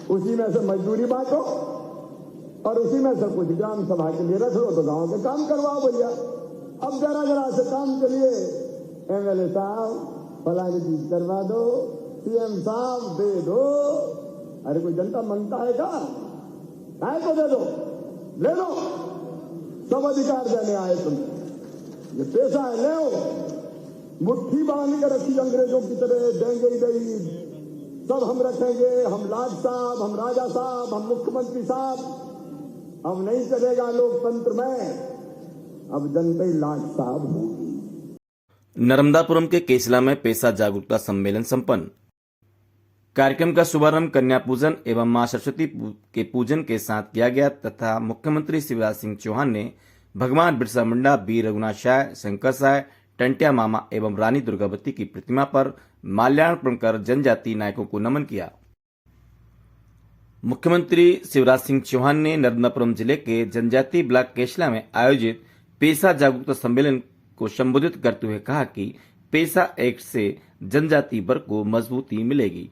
उसी में से मजदूरी बांटो और उसी में से कुछ ग्राम सभा के लिए रख लो तो गांव के काम करवाओ भैया। अब जरा जरा से काम के लिए एमएलए साहब फलानी चीज करवा दो, सीएम साहब दे दो। अरे कोई जनता मांगता है क्या? आए तो दे दो, ले लो, सब अधिकार देने आए तुम। ये पैसा है, ले मुट्ठी बांध कर रखी अंग्रेजों की तरह, देंगे ही नहीं, सब हम रखेंगे, हम लाट साहब, हम राजा साहब, हम मुख्यमंत्री साहब। अब नहीं चलेगा लोकतंत्र में, अब जनता ही लाट साहब होगी। नर्मदापुरम के केसला में पैसा जागरूकता सम्मेलन संपन्न। कार्यक्रम का शुभारंभ कन्या पूजन एवं मां सरस्वती के पूजन के साथ किया गया तथा मुख्यमंत्री शिवराज सिंह चौहान ने भगवान बिरसा मुंडा, वीर रघुनाथ शाह, शंकर साय, टंट्या मामा एवं रानी दुर्गावती की प्रतिमा पर माल्यार्पण कर जनजाति नायकों को नमन किया। मुख्यमंत्री शिवराज सिंह चौहान ने नर्मदापुरम जिले के जनजाति ब्लॉक केसला में आयोजित पैसा जागरूकता सम्मेलन को संबोधित करते हुए कहा कि पैसा एक्ट से जनजाति वर्ग को मजबूती मिलेगी।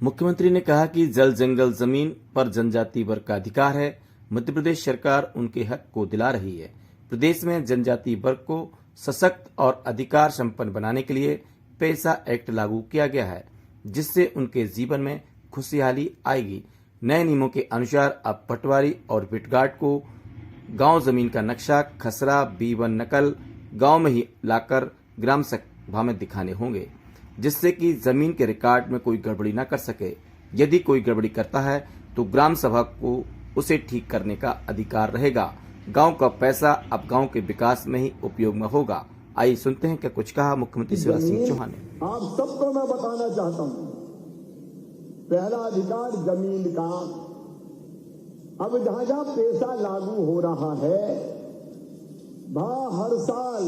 मुख्यमंत्री ने कहा कि जल जंगल जमीन पर जनजाति वर्ग का अधिकार है। मध्य प्रदेश सरकार उनके हक को दिला रही है। प्रदेश में जनजाति वर्ग को सशक्त और अधिकार संपन्न बनाने के लिए पैसा एक्ट लागू किया गया है, जिससे उनके जीवन में खुशहाली आएगी। नए नियमों के अनुसार अब पटवारी और बिटगार्ड को गांव जमीन का नक्शा, खसरा, B1 नकल गांव में ही लाकर ग्राम सभा में दिखाने होंगे, जिससे कि जमीन के रिकॉर्ड में कोई गड़बड़ी न कर सके। यदि कोई गड़बड़ी करता है तो ग्राम सभा को उसे ठीक करने का अधिकार रहेगा। गांव का पैसा अब गांव के विकास में ही उपयोग में होगा। आइए सुनते हैं क्या कुछ कहा मुख्यमंत्री शिवराज सिंह चौहान ने। आप सबको मैं बताना चाहता हूं, पहला अधिकार जमीन का। अब जहां जहां पैसा लागू हो रहा है वहां हर साल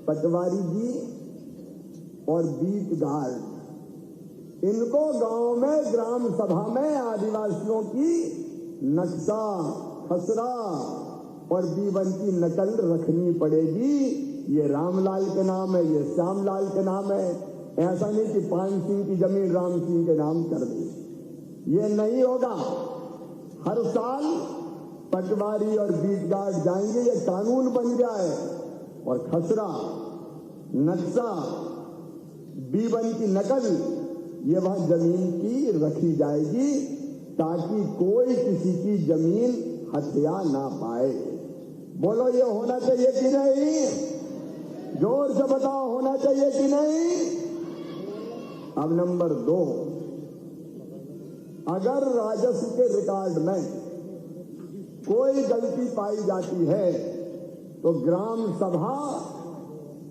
पटवारी जी और बीट गार्ड इनको गांव में ग्राम सभा में आदिवासियों की नक्शा, खसरा और B1 की नकल रखनी पड़ेगी। ये रामलाल के नाम है, ये श्यामलाल के नाम है। ऐसा नहीं कि 5 सिंह की जमीन राम सिंह के नाम कर दी, ये नहीं होगा। हर साल पटवारी और बीट गार्ड जाएंगे, ये कानून बन गया है। और खसरा, नक्शा, B1 की नकल ये वहां जमीन की रखी जाएगी ताकि कोई किसी की जमीन हत्या ना पाए। बोलो ये होना चाहिए कि नहीं? जोर से बताओ, होना चाहिए कि नहीं? अब नंबर 2, अगर राजस्व के रिकॉर्ड में कोई गलती पाई जाती है तो ग्राम सभा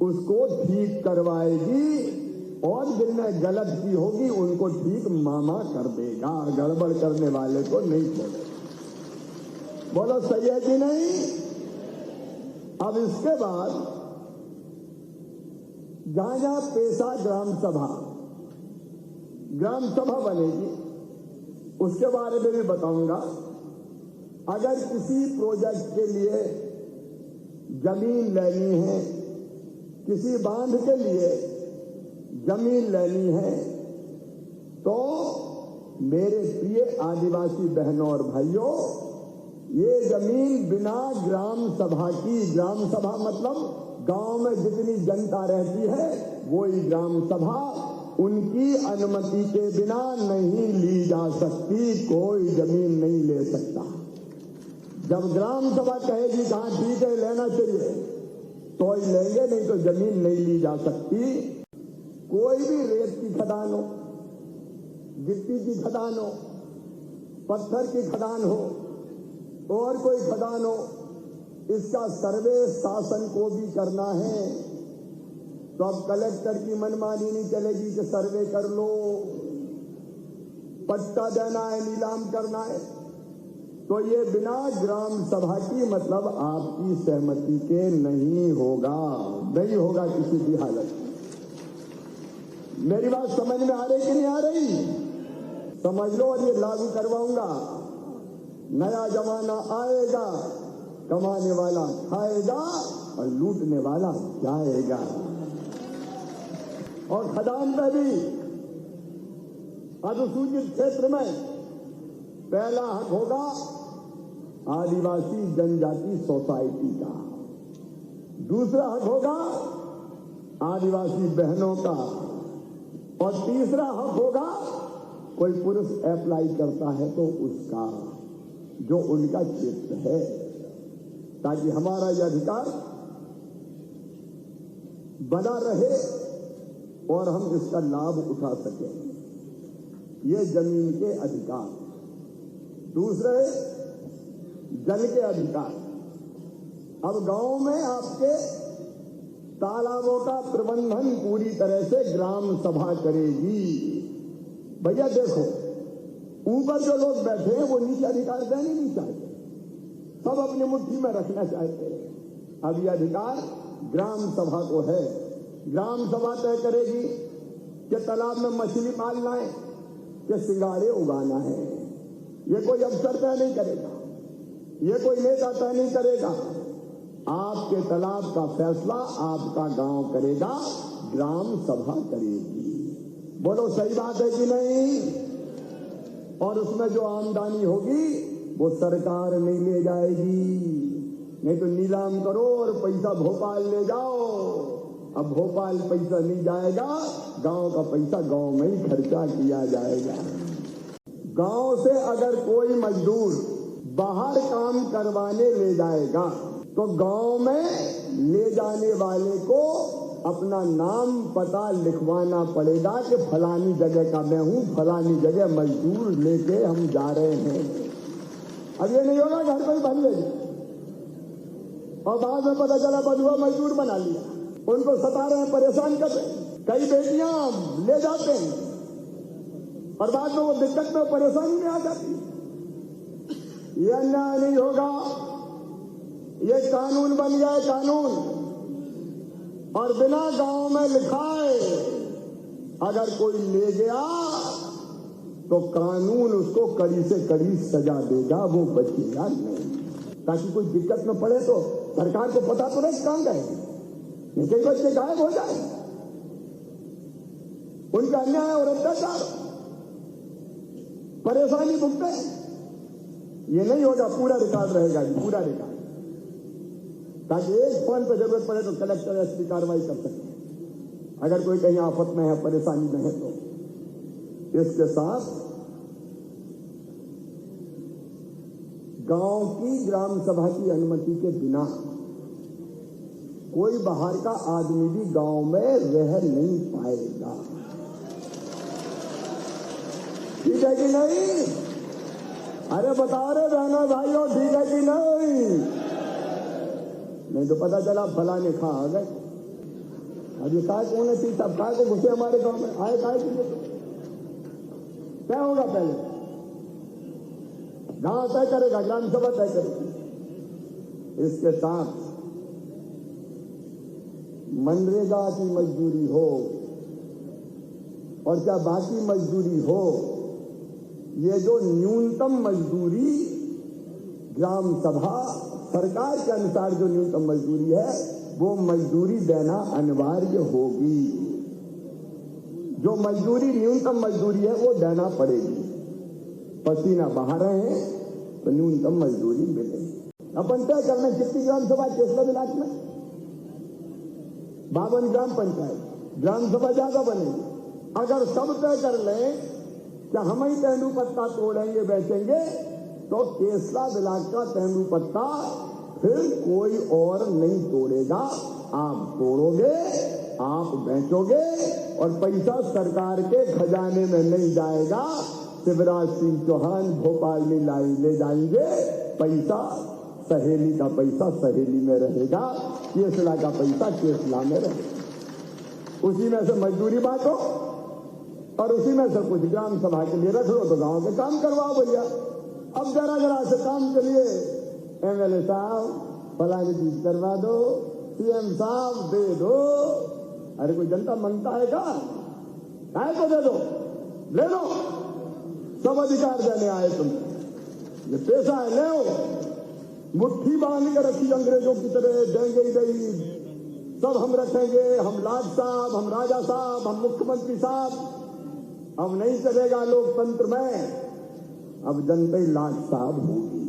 उसको ठीक करवाएगी और जिनने गलत की होगी उनको ठीक मामा कर देगा, गड़बड़ करने वाले को नहीं छोड़ेगा। बोलो सही है कि नहीं? अब इसके बाद जहां जहां पैसा ग्राम सभा बनेगी उसके बारे में भी बताऊंगा। अगर किसी प्रोजेक्ट के लिए जमीन लेनी है, किसी बांध के लिए जमीन लेनी है, तो मेरे प्रिय आदिवासी बहनों और भाइयों, ये जमीन बिना ग्राम सभा की, ग्राम सभा मतलब गांव में जितनी जनता रहती है वही ग्राम सभा, उनकी अनुमति के बिना नहीं ली जा सकती। कोई जमीन नहीं ले सकता। जब ग्राम सभा कहेगी हाँ ठीक है लेना चाहिए तो ही लेंगे, नहीं तो जमीन नहीं ली जा सकती। कोई भी रेत की खदान हो, गिट्टी की खदान हो, पत्थर की खदान हो और कोई खदान हो, इसका सर्वे शासन को भी करना है। तो अब कलेक्टर की मनमानी नहीं चलेगी कि सर्वे कर लो, पट्टा देना है, नीलाम करना है। तो ये बिना ग्राम सभा की मतलब आपकी सहमति के नहीं होगा, नहीं होगा किसी भी हालत में। मेरी बात समझ में आ रही कि नहीं आ रही? समझ लो और ये लागू करवाऊंगा। नया जमाना आएगा, कमाने वाला खाएगा और लूटने वाला जाएगा। और खदान पे भी अनुसूचित क्षेत्र में पहला हक होगा आदिवासी जनजाति सोसाइटी का, दूसरा हक होगा आदिवासी बहनों का, और तीसरा हक होगा कोई पुरुष अप्लाई करता है तो उसका, जो उनका क्षेत्र है, ताकि हमारा यह अधिकार बना रहे और हम इसका लाभ उठा सकें। ये जमीन के अधिकार। दूसरे जल के अधिकार। अब गांव में आपके तालाबों का प्रबंधन पूरी तरह से ग्राम सभा करेगी। भैया देखो, ऊपर जो लोग बैठे हैं वो नीचे अधिकार देने नहीं चाहते, सब अपनी मुट्ठी में रखना चाहते हैं। अब यह अधिकार ग्राम सभा को है। ग्राम सभा तय करेगी कि तालाब में मछली पालना है कि सिंगाड़े उगाना है। ये कोई अफसर तय नहीं करेगा, ये कोई नेता तय नहीं करेगा। आपके तालाब का फैसला आपका गांव करेगा, ग्राम सभा करेगी। बोलो सही बात है कि नहीं? और उसमें जो आमदनी होगी वो सरकार नहीं ले जाएगी, नहीं तो नीलाम करो और पैसा भोपाल ले जाओ। अब भोपाल पैसा नहीं जाएगा, गांव का पैसा गांव में ही खर्चा किया जाएगा। गांव से अगर कोई मजदूर बाहर काम करवाने ले जाएगा तो गांव में ले जाने वाले को अपना नाम पता लिखवाना पड़ेगा कि फलानी जगह का मैं हूं, फलानी जगह मजदूर लेके हम जा रहे हैं। अब ये नहीं होगा घर कोई बन ले और बाद में पता चला बंधुआ मजदूर बना लिया, उनको सता रहे हैं, परेशान कर रहे हैं। कई बेटियां ले जाते हैं और बाद में वो दिक्कत में परेशानी में आ जाती है। ये अन्याय नहीं होगा। ये कानून बन जाए, कानून, और बिना गांव में लिखाए अगर कोई ले गया तो कानून उसको कड़ी से कड़ी सजा देगा, वो बचेगा नहीं। ताकि कोई दिक्कत में पड़े तो सरकार को पता तो नहीं कहां गए, कई बच्चे गायब हो जाए, उनका अन्याय और अत्याचार परेशानी भुगते। ये नहीं होगा, पूरा रिकॉर्ड रहेगा, पूरा रिकॉर्ड, ताकि एक फोन पर जरूरत पड़े तो कलेक्टर एसपी कार्रवाई कर सके अगर कोई कहीं आफत में है, परेशानी में है तो। इसके साथ गांव की ग्राम सभा की अनुमति के बिना कोई बाहर का आदमी भी गांव में रह नहीं पाएगा। ठीक है कि नहीं? अरे बताओ रे बहनों भाइयों, ठीक है कि नहीं? नहीं तो पता चला फलाने खा आ गए। अभी काय कौन है, सब काय को घुसे हमारे गांव में आए, काय क्या होगा? पहले गांव तय करेगा, ग्राम सभा तय करेगी। इसके साथ मनरेगा की मजदूरी हो और क्या बाकी मजदूरी हो, ये जो न्यूनतम मजदूरी ग्राम सभा सरकार के अनुसार जो न्यूनतम मजदूरी है वो मजदूरी देना अनिवार्य होगी। जो मजदूरी न्यूनतम मजदूरी है वो देना पड़ेगी। पसीना बहा रहे हैं तो न्यूनतम मजदूरी मिलेगी। अपन तय करना कितनी ग्राम सभा केसला इलाक में 52 ग्राम पंचायत, ग्राम सभा ज्यादा बनेगी। अगर सब तय कर लें कि हम ही तेंदू पत्ता तोड़ेंगे बेचेंगे तो केसला ब्लॉक का तेंदू पत्ता फिर कोई और नहीं तोड़ेगा। आप तोड़ोगे, आप बेचोगे और पैसा सरकार के खजाने में नहीं जाएगा। शिवराज सिंह चौहान भोपाल में ले जाएंगे, पैसा सहेली का पैसा सहेली में रहेगा, केसला का पैसा केसला में रहेगा। उसी में से मजदूरी बांटो और उसी में से कुछ ग्राम सभा के लिए रख लो तो गांव के काम करवाओ भैया। अब जरा से काम के लिए एमएलए साहब फलानी चीज करवा दो, सीएम साहब दे दो। अरे कोई जनता मांगता है क्या? काय को दे दो, ले लो, सब अधिकार देने आए तुम। ये पैसा है, ले मुट्ठी बांध के रखी अंग्रेजों की तरह, देंगे ही नहीं, सब हम रखेंगे, हम लाट साहब, हम राजा साहब, हम मुख्यमंत्री साहब। अब नहीं चलेगा लोकतंत्र में, अब जनता ही लाट साहब होगी।